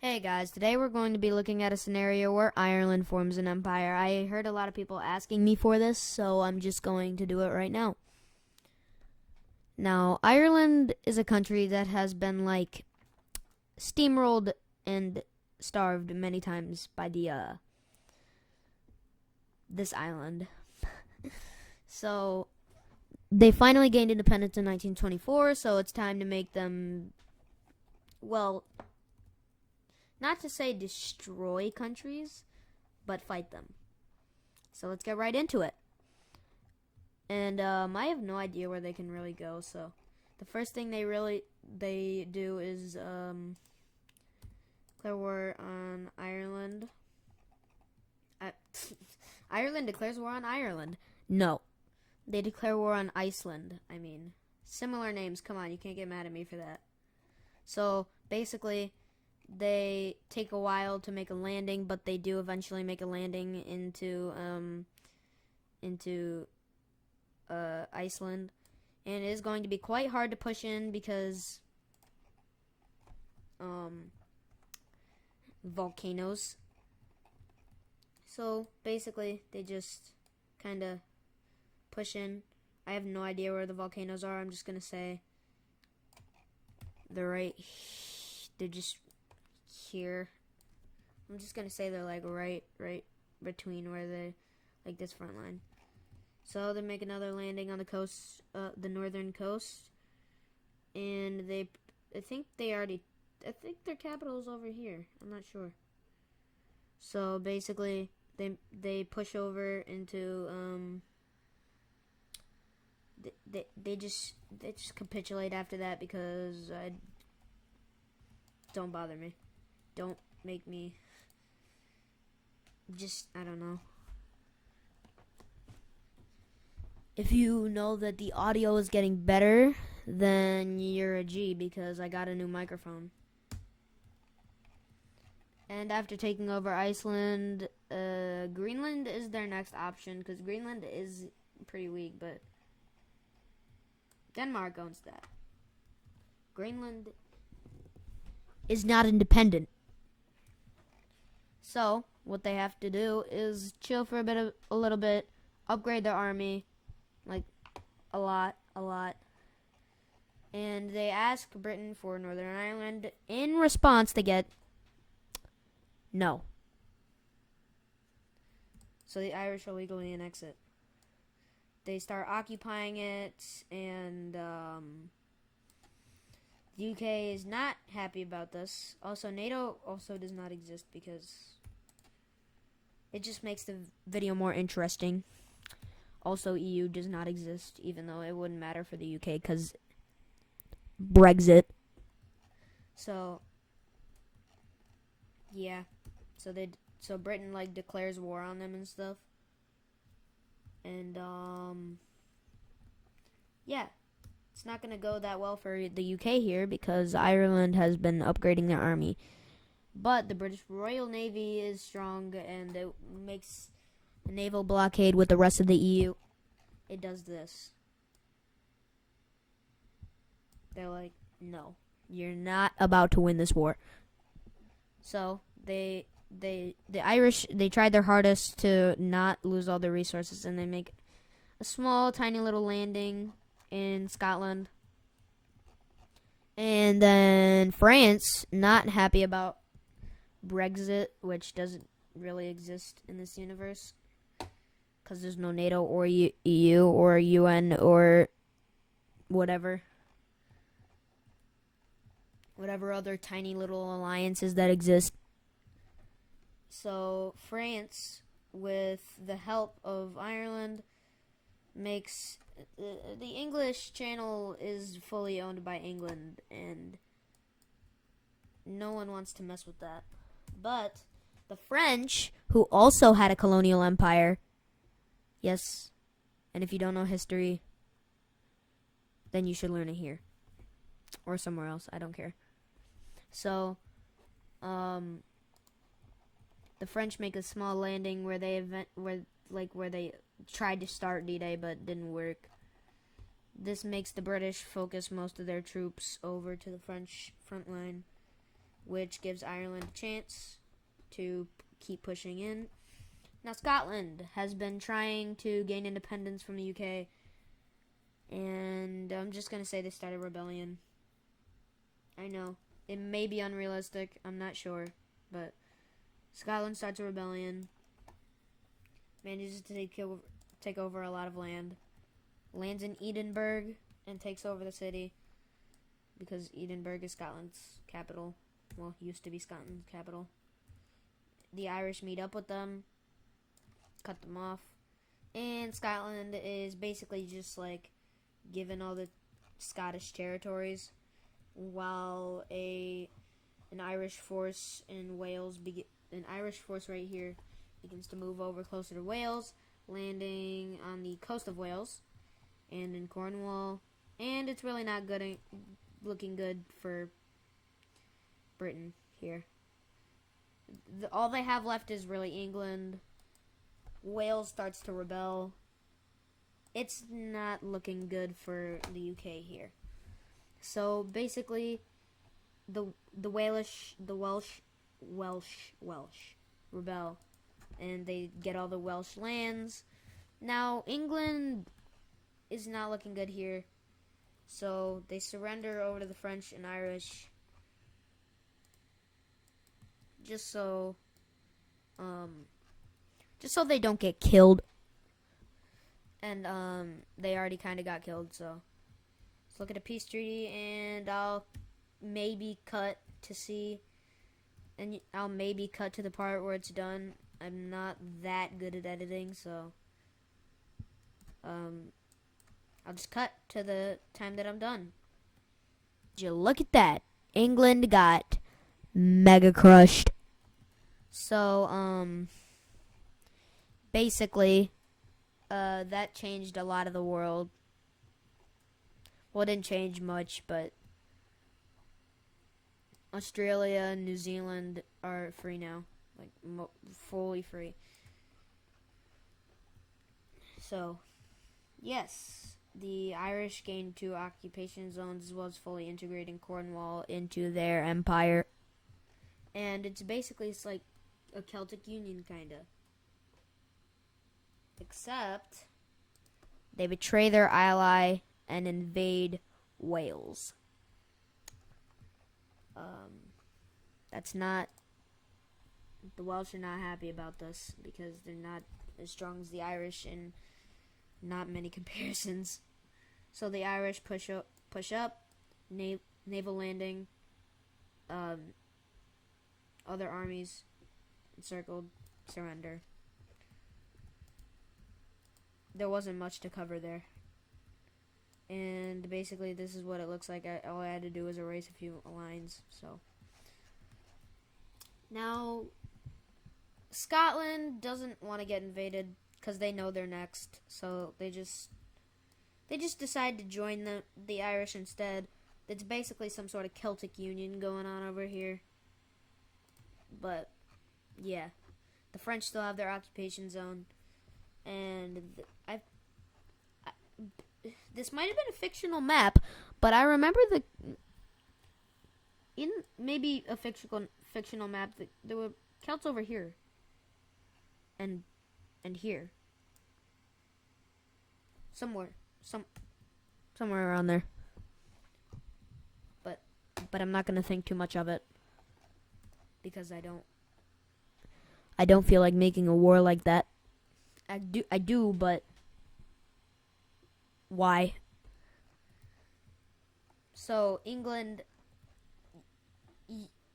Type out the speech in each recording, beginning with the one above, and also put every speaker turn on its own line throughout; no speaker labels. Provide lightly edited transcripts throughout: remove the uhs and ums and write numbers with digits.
Hey guys, today we're going to be looking at a scenario where Ireland forms an empire. I heard a lot of people asking me for this, so I'm just going to do it right now. Now, Ireland is a country that has been steamrolled and starved many times by this island. So, they finally gained independence in 1924, so it's time to make them, well, not to say destroy countries, but fight them. So let's get right into it. And I have no idea where they can really go. So the first thing they do is declare war on Ireland. Ireland declares war on Ireland. No, they declare war on Iceland. I mean, similar names. Come on, you can't get mad at me for that. So basically, they take a while to make a landing, but they do eventually make a landing into Iceland, and it is going to be quite hard to push in because volcanoes. So basically, they just kind of push in. I have no idea where the volcanoes are. I'm just gonna say they're just here. I'm just gonna say they're right between where they this front line. So they make another landing on the coast, the northern coast, and I think their capital is over here. I'm not sure. So basically, they push over into they just capitulate after that because don't bother me. Don't make me I don't know. If you know that the audio is getting better, then you're a G because I got a new microphone. And after taking over Iceland, Greenland is their next option because Greenland is pretty weak, but Denmark owns that. Greenland is not independent. So, what they have to do is chill for a little bit, upgrade their army, a lot, and they ask Britain for Northern Ireland. In response, they get no. So the Irish illegally annex it. They start occupying it, and the UK is not happy about this. Also, NATO also does not exist because it just makes the video more interesting. Also, EU does not exist, even though it wouldn't matter for the UK because Brexit. So, yeah. So Britain declares war on them and stuff. And yeah. It's not going to go that well for the UK here because Ireland has been upgrading their army. But the British Royal Navy is strong, and it makes a naval blockade with the rest of the EU. It does this. They're like, no, you're not about to win this war. So the Irish, they tried their hardest to not lose all their resources, and they make a small, tiny little landing in Scotland. And then France, not happy about Brexit, which doesn't really exist in this universe because there's no NATO or EU or UN or whatever other tiny little alliances that exist. So France, with the help of Ireland, makes the English Channel is fully owned by England, and no one wants to mess with that. But the French, who also had a colonial empire, yes, and if you don't know history, then you should learn it here or somewhere else. I don't care. So, the French make a small landing where they tried to start D-Day but didn't work. This makes the British focus most of their troops over to the French front line. which gives Ireland a chance to keep pushing in. Now, Scotland has been trying to gain independence from the UK, and I'm just going to say they started a rebellion. I know, it may be unrealistic, I'm not sure, but Scotland starts a rebellion, manages to take over a lot of land, lands in Edinburgh, and takes over the city, because Edinburgh is Scotland's capital. Well, used to be Scotland's capital. The Irish meet up with them, cut them off, and Scotland is basically just like given all the Scottish territories, while an Irish force in Wales, an Irish force right here, begins to move over closer to Wales, landing on the coast of Wales and in Cornwall, and it's really not looking good for Britain here. All they have left is really England. Wales starts to rebel. It's not looking good for the UK here. So basically, the Welsh rebel, and they get all the Welsh lands. Now England is not looking good here, so they surrender over to the French and Irish, just so they don't get killed. And they already kind of got killed, so let's look at a peace treaty, and I'll maybe cut to see, and I'll maybe cut to the part where it's done. I'm not that good at editing, so I'll just cut to the time that I'm done. Did you look at that? England got mega crushed. So, basically, that changed a lot of the world. Well, it didn't change much, but Australia and New Zealand are free now. Like, fully free. So, yes, the Irish gained 2 occupation zones as well as fully integrating Cornwall into their empire. And it's like a Celtic Union, kinda. Except they betray their ally and invade Wales. The Welsh are not happy about this because they're not as strong as the Irish in not many comparisons. So the Irish push up, naval landing, other armies encircled, surrender. There wasn't much to cover there. And basically this is what it looks like. All I had to do was erase a few lines. So now Scotland doesn't want to get invaded because they know they're next. So they just decide to join the Irish instead. It's basically some sort of Celtic Union going on over here. But yeah, the French still have their occupation zone. And this might have been a fictional map, but I remember in maybe a fictional map that there were Celts over here and here, somewhere around there. But I'm not gonna think too much of it because I don't feel like making a war like that. I do, but why? So England,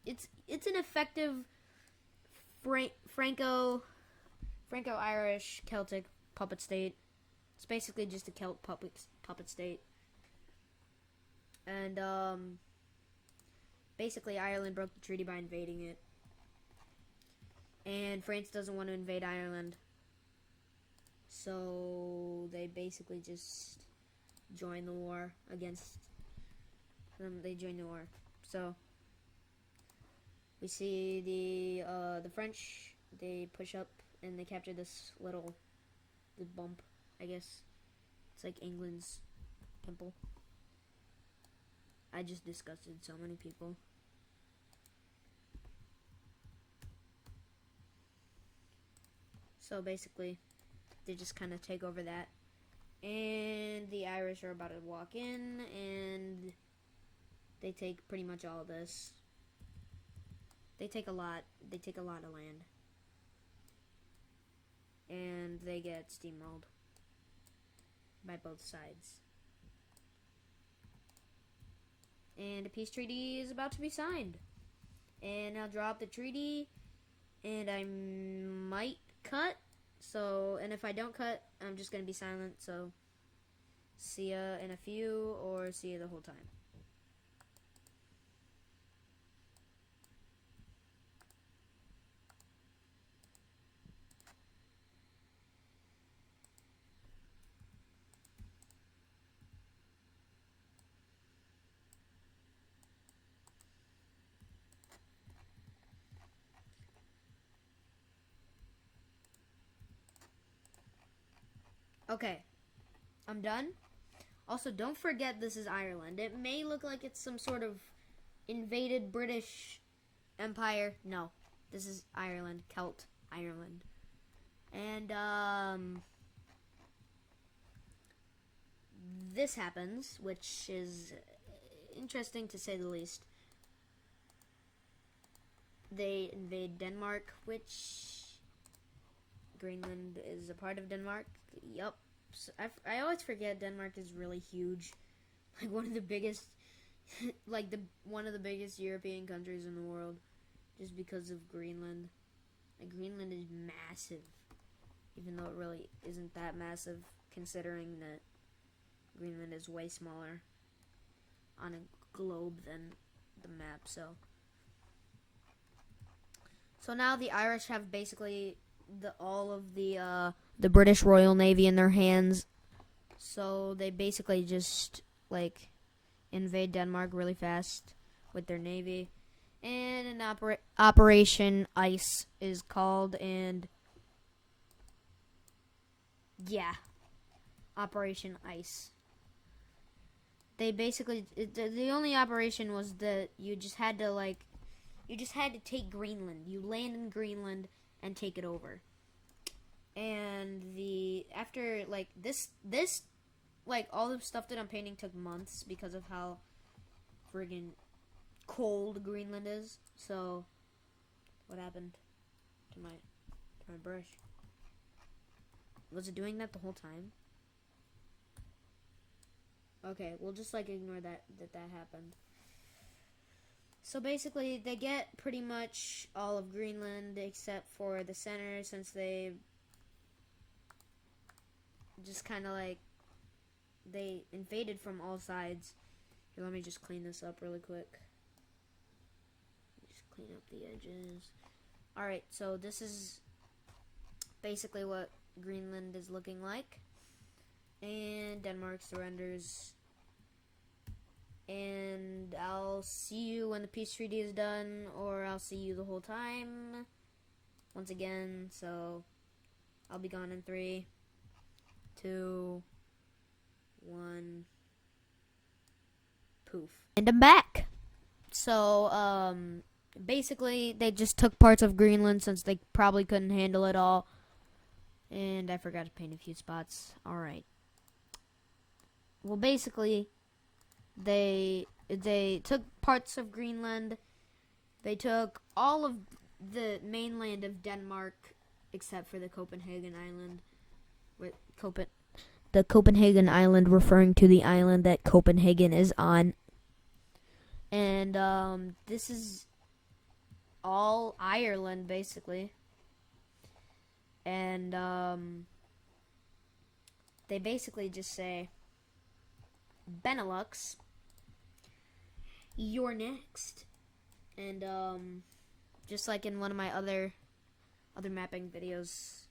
it's an effective Franco-Irish Celtic puppet state. It's basically just a Celt puppet state, and basically Ireland broke the treaty by invading it, and France doesn't want to invade Ireland. So they basically just join the war against them. They join the war. So we see the French. They push up and they capture the bump. I guess it's like England's pimple. I just disgusted so many people. So basically, they just kind of take over that. And the Irish are about to walk in, and they take pretty much all of this. They take a lot. They take a lot of land. And they get steamrolled by both sides. And a peace treaty is about to be signed. And I'll drop the treaty, and I might cut. So, and if I don't cut, I'm just going to be silent. So, see ya in a few, or see ya the whole time. Okay, I'm done. Also, don't forget this is Ireland. It may look like it's some sort of invaded British Empire. No, this is Ireland, Celt Ireland. And, this happens, which is interesting to say the least. They invade Denmark, which Greenland is a part of Denmark. Yup. So I always forget Denmark is really huge. Like one of the biggest, one of the biggest European countries in the world, just because of Greenland. Like Greenland is massive, even though it really isn't that massive, considering that Greenland is way smaller on a globe than the map. So now the Irish have basically all of the British Royal Navy in their hands. So they basically just like invade Denmark really fast with their navy. And an Operation Ice is called, and yeah, Operation Ice. They basically, the only operation was that you just had to take Greenland. You land in Greenland and take it over. And after like this like all the stuff that I'm painting took months because of how friggin' cold Greenland is. So what happened to my brush? Was it doing that the whole time? Okay, we'll just like ignore that happened. So basically, they get pretty much all of Greenland except for the center, since they just kind of like, they invaded from all sides. Here, let me just clean this up really quick. Just clean up the edges. Alright, so this is basically what Greenland is looking like. And Denmark surrenders. And I'll see you when the peace treaty is done, or I'll see you the whole time once again. So I'll be gone in 3, 2, 1. Poof. And I'm back. So basically they just took parts of Greenland since they probably couldn't handle it all. And I forgot to paint a few spots. Alright. Well, basically they took parts of Greenland. They took all of the mainland of Denmark except for the Copenhagen Island. The Copenhagen Island referring to the island that Copenhagen is on. And this is all Ireland basically. And they basically just say, Benelux, you're next. And just like in one of my other mapping videos,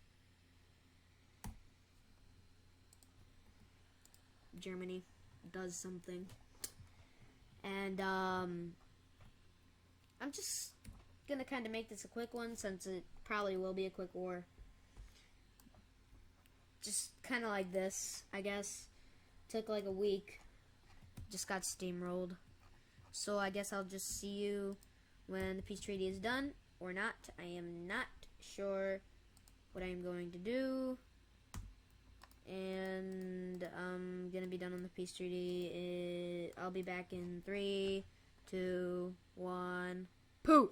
Germany does something. And I'm just gonna kind of make this a quick one, since it probably will be a quick war. Just kind of like this, I guess. Took like a week. Just got steamrolled. So I guess I'll just see you when the peace treaty is done, or not. I am not sure what I'm going to do. And I'm gonna be done on the peace treaty. I'll be back in 3, 2, 1. Poof!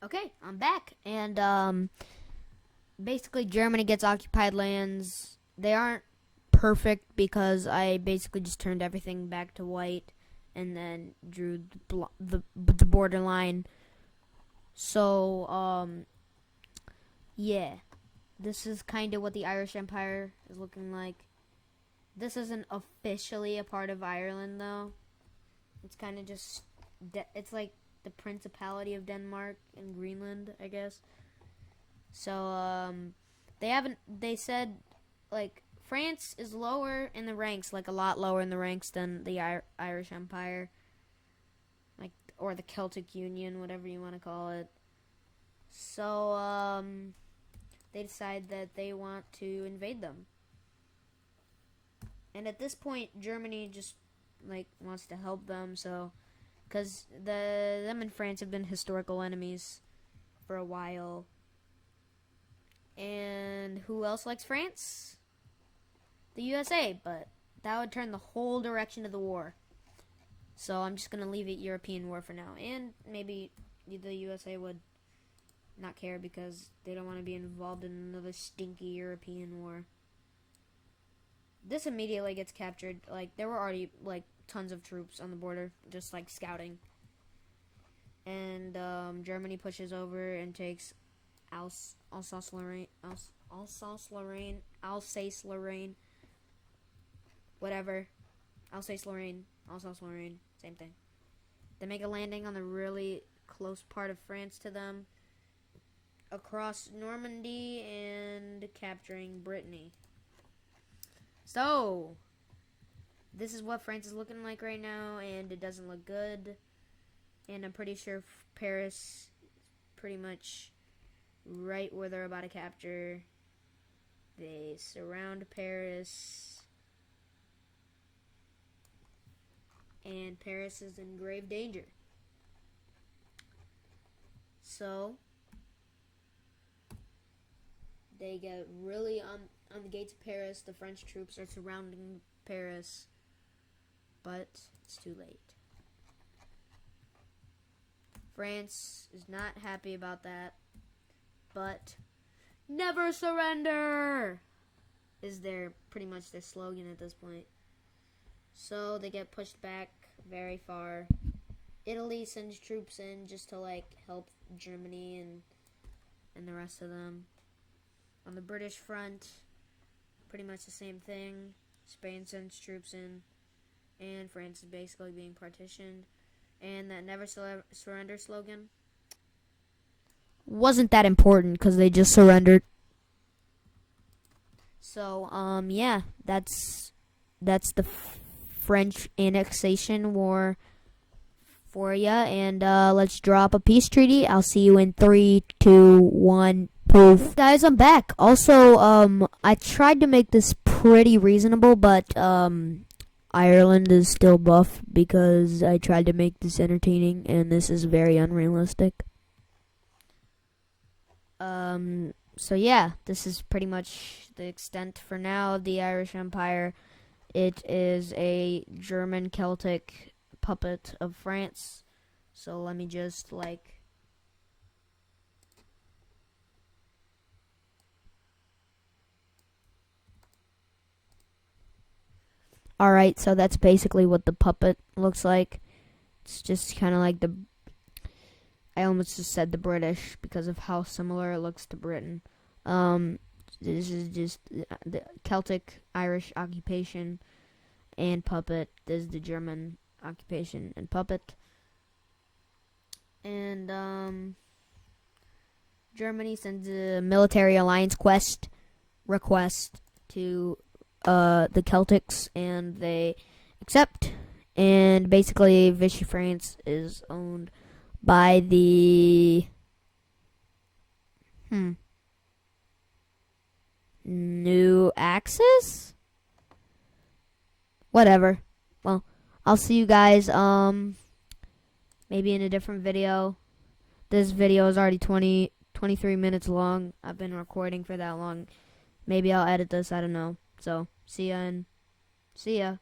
Okay, I'm back. And basically Germany gets occupied lands. They aren't perfect because I basically just turned everything back to white and then drew the borderline. So yeah, this is kind of what the Irish Empire is looking like. This isn't officially a part of Ireland though. It's kind of just it's like the Principality of Denmark and Greenland, I guess. So they said like France is lower in the ranks, like a lot lower in the ranks than the Irish Empire, like, or the Celtic Union, whatever you want to call it. So they decide that they want to invade them. And at this point, Germany just like wants to help them, so because them and France have been historical enemies for a while. And who else likes France? The USA, but that would turn the whole direction of the war. So I'm just going to leave it European war for now. And maybe the USA would not care because they don't want to be involved in another stinky European war. This immediately gets captured. Like, there were already, like, tons of troops on the border, just, like, scouting. And Germany pushes over and takes Alsace-Lorraine, whatever. Alsace-Lorraine, same thing. They make a landing on the really close part of France to them, across Normandy and capturing Brittany. So, this is what France is looking like right now, and it doesn't look good. And I'm pretty sure Paris is pretty much right where they're about to capture. They surround Paris, and Paris is in grave danger. So, they get really on the gates of Paris. The French troops are surrounding Paris, but it's too late. France is not happy about that, but never surrender is pretty much their slogan at this point. So they get pushed back very far. Italy sends troops in just to like help Germany and the rest of them. On the British front, pretty much the same thing. Spain sends troops in, and France is basically being partitioned. And that never surrender slogan wasn't that important because they just surrendered. So, yeah, that's the French annexation war for ya. And let's draw up a peace treaty. I'll see you in 3, 2, 1. Poof. Guys, I'm back. Also, I tried to make this pretty reasonable, but Ireland is still buff because I tried to make this entertaining, and this is very unrealistic. So yeah, this is pretty much the extent for now of the Irish Empire. It is a German Celtic puppet of France. So let me just like Alright, so that's basically what the puppet looks like. It's just kind of like I almost just said the British because of how similar it looks to Britain. this is just the Celtic Irish occupation and puppet. This is the German occupation and puppet. And Germany sends a military alliance request to the Celtics, and they accept. And basically, Vichy France is owned by the New Axis? Whatever. Well, I'll see you guys maybe in a different video. This video is already 23 minutes long. I've been recording for that long. Maybe I'll edit this, I don't know. So, see ya.